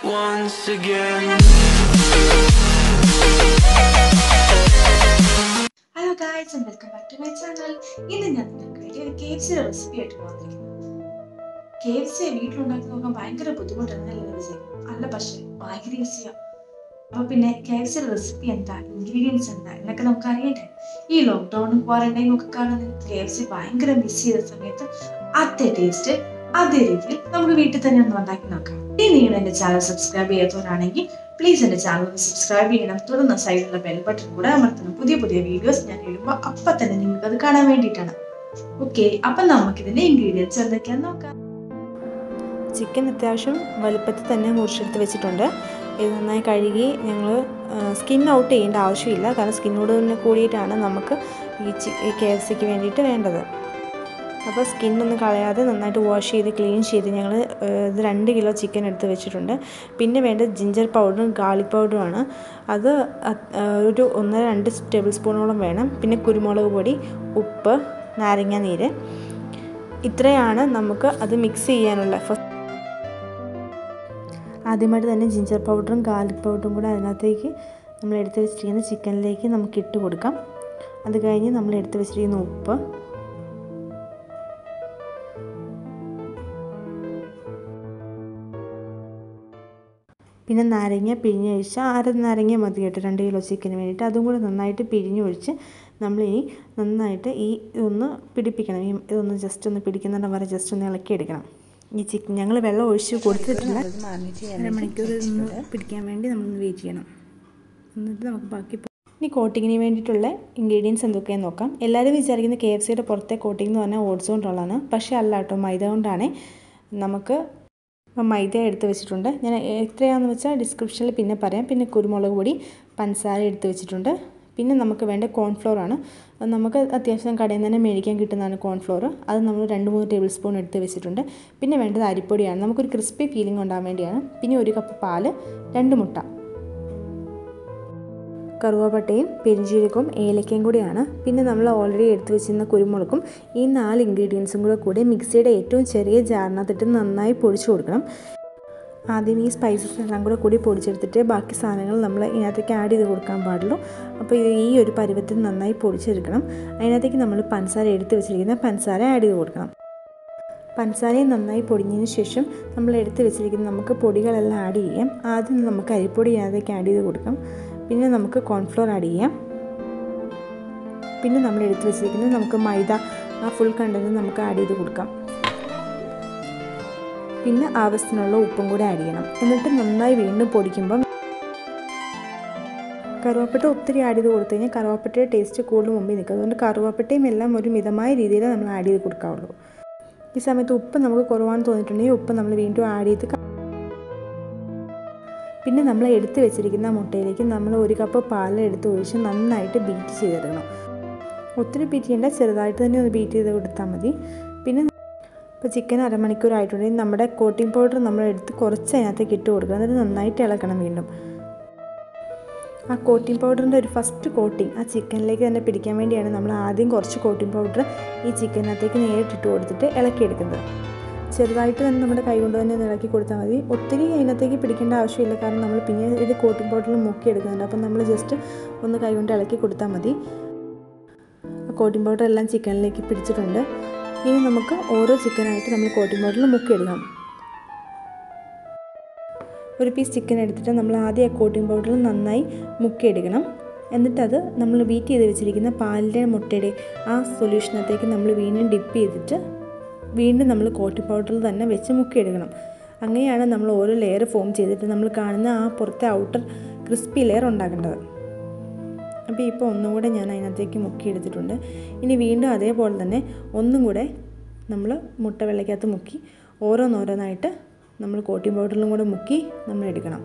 once again. Hello guys and welcome back to my channel. ഇന്ന് ഞാൻ നിങ്ങൾക്ക് വേണ്ടി ഒരു KFC റെസിപ്പി ആയിട്ട് വന്നിരിക്കുന്നു. KFC വീട്ടിലുണ്ടാക്കി നോക്കാൻ ഭയങ്കര ബുദ്ധിമുട്ടാണ് എല്ലാവരും വിചാരിക്കും. അല്ല പക്ഷേ ഭയങ്കര ഈസിയാണ്. അപ്പോൾ പിന്നെ KFC റെസിപ്പി എന്താ, ഇൻഗ്രീഡിയൻസ് എന്താ എന്നൊക്കെ നമുക്ക് അറിയണ്ടേ. ഈ ലോക്ക്ഡൗണും ക്വാറന്റൈനും ഒക്കെ കാരണം KFC ഭയങ്കര മിസ് ചെയ്ത സമയത്ത് അതേ ടേസ്റ്റ് അതേ രീതിയിൽ നമുക്ക് വീട്ടിൽ തന്നെ ഒന്ന് ഉണ്ടാക്കി നോക്കാം. ഇനി നിങ്ങൾ എൻ്റെ ചാനൽ സബ്സ്ക്രൈബ് ചെയ്യാത്തവരാണെങ്കിൽ പ്ലീസ് എൻ്റെ ചാനൽ സബ്സ്ക്രൈബ് ചെയ്യണം. തുടർന്ന് സൈഡിലുള്ള ബെൽ ബട്ടൺ കൂടെ അമർത്തണം. പുതിയ പുതിയ വീഡിയോസ് ഞാൻ ഇടുമ്പോൾ അപ്പം തന്നെ നിങ്ങൾക്ക് അത് കാണാൻ വേണ്ടിയിട്ടാണ്. ഓക്കെ, അപ്പം നമുക്കിതിൻ്റെ ഇൻഗ്രീഡിയൻസ് എന്തൊക്കെയാണെന്ന് നോക്കാം. ചിക്കൻ അത്യാവശ്യം വലുപ്പത്തിൽ തന്നെ മുറിച്ചെടുത്ത് വെച്ചിട്ടുണ്ട്. ഇത് നന്നായി കഴുകി ഞങ്ങൾ സ്കിൻ ഔട്ട് ചെയ്യേണ്ട ആവശ്യമില്ല, കാരണം സ്കിന്നോട് തന്നെ കൂടിയിട്ടാണ് നമുക്ക് ഈ KFCക്ക് വേണ്ടിയിട്ട് വേണ്ടത്. അപ്പോൾ സ്കിന്നൊന്നും കളയാതെ നന്നായിട്ട് വാഷ് ചെയ്ത് ക്ലീൻ ചെയ്ത് ഞങ്ങൾ 2 കിലോ ചിക്കൻ എടുത്ത് വെച്ചിട്ടുണ്ട്. പിന്നെ വേണ്ടത് ജിഞ്ചർ പൗഡറും ഗാർലിക് പൗഡറുമാണ്. അത് ഒരു 1-2 ടേബിൾ സ്പൂണോളം വേണം. പിന്നെ കുരുമുളക് പൊടി, ഉപ്പ്, നാരങ്ങ നീര്, ഇത്രയാണ് നമുക്ക് അത് മിക്സ് ചെയ്യാനുള്ള. ആദ്യമായിട്ട് തന്നെ ജിഞ്ചർ പൗഡറും ഗാർലിക് പൗഡറും കൂടെ അതിനകത്തേക്ക് നമ്മൾ എടുത്ത് വെച്ചിരിക്കുന്ന ചിക്കനിലേക്ക് നമുക്ക് ഇട്ട് കൊടുക്കാം. അത് കഴിഞ്ഞ് നമ്മൾ എടുത്ത് വെച്ചിരിക്കുന്ന ഉപ്പ്, പിന്നെ നാരങ്ങ പിഴിഞ്ഞൊഴിച്ച് 1/2 നാരങ്ങ മതി കേട്ടോ 2 കിലോ ചിക്കന് വേണ്ടിയിട്ട്. അതും കൂടെ നന്നായിട്ട് പിഴിഞ്ഞൊഴിച്ച് നമ്മളിനി നന്നായിട്ട് ഇതൊന്ന് പിടിപ്പിക്കണം. ഇതൊന്ന് ജസ്റ്റ് ഒന്ന് പിടിക്കുന്നുണ്ട് വരെ ജസ്റ്റ് ഒന്ന് ഇളക്കിയെടുക്കണം. ഈ ചിക്കൻ ഞങ്ങൾ വെള്ളം ഒഴിച്ച് കൊടുത്തിട്ടില്ല, 1/2 മണിക്കൂർ ഒന്ന് പിടിക്കാൻ വേണ്ടി നമ്മളൊന്ന് വെയിറ്റ് ചെയ്യണം. എന്നിട്ട് നമുക്ക് ബാക്കി ഇനി കോട്ടിങ്ങിന് വേണ്ടിയിട്ടുള്ള ഇൻഗ്രീഡിയൻസ് എന്തൊക്കെയാണെന്ന് നോക്കാം. എല്ലാവരും വിചാരിക്കുന്ന KFCയുടെ പുറത്തെ കോട്ടിംഗ് എന്ന് പറഞ്ഞാൽ ഓട്സ് കൊണ്ടുള്ളതാണ്. പക്ഷേ അല്ല കേട്ടോ, മൈദ കൊണ്ടാണ്. നമുക്ക് മൈദ എടുത്ത് വെച്ചിട്ടുണ്ട്. ഞാൻ എത്രയാണെന്ന് വെച്ചാൽ ഡിസ്ക്രിപ്ഷനിൽ പിന്നെ പറയാം. പിന്നെ കുരുമുളക് പൊടി, പഞ്ചസാര എടുത്ത് വെച്ചിട്ടുണ്ട്. പിന്നെ നമുക്ക് വേണ്ട കോൺഫ്ലോർ ആണ്. നമുക്ക് അത്യാവശ്യം കടയിൽ നിന്ന് തന്നെ മേടിക്കാൻ കിട്ടുന്നതാണ് കോൺഫ്ലോർ. അത് നമ്മൾ 2-3 ടേബിൾ സ്പൂൺ എടുത്ത് വെച്ചിട്ടുണ്ട്. പിന്നെ വേണ്ടത് അരിപ്പൊടിയാണ്, നമുക്കൊരു ക്രിസ്പി ഫീലിംഗ് ഉണ്ടാകാൻ വേണ്ടിയാണ്. പിന്നെ 1 കപ്പ് പാല്, 2 മുട്ട, കറുവപ്പട്ടയും പെരിഞ്ജീരകവും ഏലക്കയും കൂടിയാണ്. പിന്നെ നമ്മൾ ഓൾറെഡി എടുത്ത് വെച്ചിരുന്ന കുരുമുളകും ഈ 4 ഇൻഗ്രീഡിയൻസും കൂടി മിക്സിയുടെ ഏറ്റവും ചെറിയ ജാറിനകത്തിട്ട് നന്നായി പൊടിച്ചു കൊടുക്കണം. ആദ്യം ഈ സ്പൈസസ് എല്ലാം കൂടി പൊടിച്ചെടുത്തിട്ട് ബാക്കി സാധനങ്ങൾ നമ്മൾ ഇതിനകത്തേക്ക് ആഡ് ചെയ്ത് കൊടുക്കാൻ പാടുള്ളൂ. അപ്പോൾ ഈ ഒരു പരുവത്തിൽ നന്നായി പൊടിച്ചെടുക്കണം. അതിനകത്തേക്ക് നമ്മൾ പഞ്ചസാര എടുത്ത് വെച്ചിരിക്കുന്ന പഞ്ചസാര ആഡ് ചെയ്ത് കൊടുക്കണം. പഞ്ചസാരയും നന്നായി പൊടിഞ്ഞതിന് ശേഷം നമ്മൾ എടുത്ത് വെച്ചിരിക്കുന്ന നമുക്ക് പൊടികളെല്ലാം ആഡ് ചെയ്യാം. ആദ്യം നമുക്ക് അരിപ്പൊടി അതിനകത്തേക്ക് ആഡ് ചെയ്ത് കൊടുക്കാം. പിന്നെ നമുക്ക് കോൺഫ്ലോർ ആഡ് ചെയ്യാം. പിന്നെ നമ്മൾ എടുത്ത് വെച്ചിരിക്കുന്നത് നമുക്ക് മൈദ ആ ഫുൾ കണ്ടന്റ് നമുക്ക് ആഡ് ചെയ്ത് കൊടുക്കാം. പിന്നെ ആവശ്യത്തിനുള്ള ഉപ്പും കൂടെ ആഡ് ചെയ്യണം. എന്നിട്ട് നന്നായി വീണ്ടും പൊടിക്കുമ്പം കറുവപ്പട്ട ഒത്തിരി ആഡ് ചെയ്ത് കൊടുത്തു കഴിഞ്ഞാൽ കറുവപ്പട്ടയുടെ ടേസ്റ്റ് കൂടുതൽ മുമ്പിൽ നിൽക്കും. അതുകൊണ്ട് കറുവപ്പട്ടയും എല്ലാം ഒരു മിതമായ രീതിയിൽ നമ്മൾ ആഡ് ചെയ്ത് കൊടുക്കാവുള്ളൂ. ഈ സമയത്ത് ഉപ്പ് നമുക്ക് കുറവാണെന്ന് തോന്നിയിട്ടുണ്ടെങ്കിൽ ഉപ്പ് നമ്മൾ വീണ്ടും ആഡ് ചെയ്ത്. പിന്നെ നമ്മൾ എടുത്ത് വെച്ചിരിക്കുന്ന മുട്ടയിലേക്ക് നമ്മൾ 1 കപ്പ് പാൽ എടുത്ത് ഒഴിച്ച് നന്നായിട്ട് ബീറ്റ് ചെയ്തെടുക്കണം. ഒത്തിരി ബീറ്റ് ചെയ്യേണ്ട, ചെറുതായിട്ട് തന്നെ ഒന്ന് ബീറ്റ് ചെയ്ത് കൊടുത്താൽ മതി. പിന്നെ ഇപ്പോൾ ചിക്കൻ 1/2 മണിക്കൂറായിട്ടുണ്ടെങ്കിൽ നമ്മുടെ കോട്ടിംഗ് പൗഡർ നമ്മൾ എടുത്ത് കുറച്ച് അതിനകത്തേക്ക് ഇട്ട് കൊടുക്കണം. എന്നിട്ട് നന്നായിട്ട് ഇളക്കണം. വീണ്ടും ആ കോട്ടിംഗ് പൗഡറിൻ്റെ ഒരു ഫസ്റ്റ് കോട്ടിങ് ആ ചിക്കനിലേക്ക് തന്നെ പിടിക്കാൻ വേണ്ടിയാണ് നമ്മൾ ആദ്യം കുറച്ച് കോട്ടിംഗ് പൗഡർ ഈ ചിക്കനകത്തേക്ക് നേരിട്ടിട്ട് കൊടുത്തിട്ട് ഇളക്കിയെടുക്കുന്നത്. ചെറുതായിട്ട് തന്നെ നമ്മുടെ കൈ കൊണ്ട് തന്നെ ഇളക്കി കൊടുത്താൽ മതി. ഒത്തിരി അതിനകത്തേക്ക് പിടിക്കേണ്ട ആവശ്യമില്ല, കാരണം നമ്മൾ പിന്നെ ഇത് കോട്ടിംഗ് പൗഡറിൽ മുക്കി എടുക്കുന്നുണ്ട്. അപ്പം നമ്മൾ ജസ്റ്റ് ഒന്ന് കൈ കൊണ്ട് ഇളക്കി കൊടുത്താൽ മതി. കോട്ടിംഗ് പൗഡർ എല്ലാം ചിക്കനിലേക്ക് പിടിച്ചിട്ടുണ്ട്. ഇനി നമുക്ക് ഓരോ ചിക്കനായിട്ട് നമ്മൾ കോട്ടിംഗ് പൗഡറിൽ മുക്കിയെടുക്കാം. ഒരു പീസ് ചിക്കൻ എടുത്തിട്ട് നമ്മൾ ആദ്യം ആ കോട്ടിംഗ് പൗഡറിൽ നന്നായി മുക്കിയെടുക്കണം. എന്നിട്ടത് നമ്മൾ ബീറ്റ് ചെയ്ത് വെച്ചിരിക്കുന്ന പാലിൻ്റെ മുട്ടയുടെ ആ സൊല്യൂഷനകത്തേക്ക് നമ്മൾ വീണ്ടും ഡിപ്പ് ചെയ്തിട്ട് വീണ്ടും നമ്മൾ കോട്ടിംഗ് പൗഡറിൽ തന്നെ വെച്ച് മുക്കിയെടുക്കണം. അങ്ങനെയാണ് നമ്മൾ ഓരോ ലെയർ ഫോം ചെയ്തിട്ട് നമ്മൾ കാണുന്ന ആ പുറത്തെ ഔട്ടർ ക്രിസ്പി ലെയർ ഉണ്ടാക്കേണ്ടത്. അപ്പോൾ ഇപ്പോൾ ഒന്നും കൂടെ ഞാൻ അതിനകത്തേക്ക് മുക്കിയെടുത്തിട്ടുണ്ട്. ഇനി വീണ്ടും അതേപോലെ തന്നെ ഒന്നും കൂടെ നമ്മൾ മുട്ട വെള്ളയ്ക്കകത്ത് മുക്കി ഓരോന്നോരോന്നായിട്ട് നമ്മൾ കോട്ടിംഗ് പൗഡറിലും കൂടെ മുക്കി നമ്മൾ എടുക്കണം.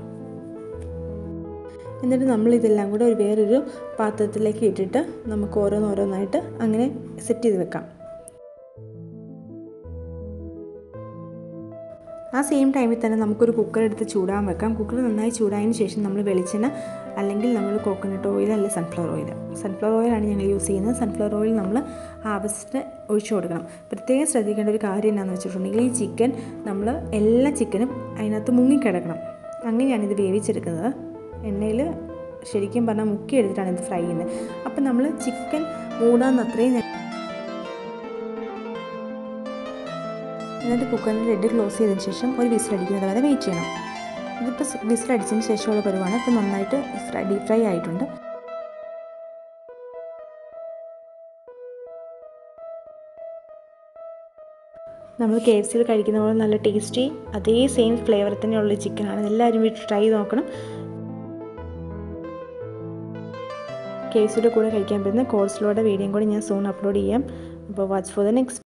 എന്നിട്ട് നമ്മൾ ഇതെല്ലാം കൂടെ വേറൊരു പാത്രത്തിലേക്ക് ഇട്ടിട്ട് നമുക്ക് ഓരോന്നോരോന്നായിട്ട് അങ്ങനെ സെറ്റ് ചെയ്ത് വെക്കാം. ആ സെയിം ടൈമിൽ തന്നെ നമുക്കൊരു കുക്കർ എടുത്ത് ചൂടാൻ വെക്കാം. കുക്കർ നന്നായി ചൂടായതിന് ശേഷം നമ്മൾ വെളിച്ചെണ്ണ അല്ലെങ്കിൽ നമ്മൾ കോക്കനട്ട് ഓയിൽ അല്ലെങ്കിൽ സൺഫ്ലവർ ഓയിലാണ് ഞങ്ങൾ യൂസ് ചെയ്യുന്നത്. സൺഫ്ലവർ ഓയിൽ നമ്മൾ ആവശ്യത്തിന് ഒഴിച്ചു കൊടുക്കണം. പ്രത്യേകം ശ്രദ്ധിക്കേണ്ട ഒരു കാര്യം എന്താണെന്ന് വെച്ചിട്ടുണ്ടെങ്കിൽ ഈ ചിക്കൻ നമ്മൾ എല്ലാ ചിക്കനും അതിനകത്ത് മുങ്ങിക്കിടക്കണം. അങ്ങനെയാണ് ഇത് വേവിച്ചെടുക്കുന്നത്. എണ്ണയിൽ ശരിക്കും പറഞ്ഞാൽ മുക്കി എടുത്തിട്ടാണ് ഇത് ഫ്രൈ ചെയ്യുന്നത്. അപ്പം നമ്മൾ ചിക്കൻ മൂടാന്ന് അത്രയും എന്നിട്ട് കുക്കറിൻ്റെ ലിഡ് ക്ലോസ് ചെയ്തതിന് ശേഷം ഒരു വിസിലടിക്കുന്നത് വരെ വെയിറ്റ് ചെയ്യണം. ഇതിപ്പോൾ വിസിലടിച്ചതിന് ശേഷമുള്ള പരുവാണ്. ഇപ്പോൾ നന്നായിട്ട് ഡീപ് ഫ്രൈ ആയിട്ടുണ്ട്. നമ്മൾ KFCയിൽ കഴിക്കുന്ന പോലെ നല്ല ടേസ്റ്റി അതേ സെയിം ഫ്ലേവർ തന്നെയുള്ള ചിക്കനാണ്. എല്ലാവരും വീട്ടിൽ ട്രൈ ചെയ്ത് നോക്കണം. KFCയുടെ കൂടെ കഴിക്കാൻ പറ്റുന്ന കോൾസ്ലോയുടെ വീഡിയോയും കൂടി ഞാൻ സൂൺ അപ്ലോഡ് ചെയ്യാം. അപ്പോൾ വാച്ച് ഫോർ ദ നെക്സ്റ്റ്.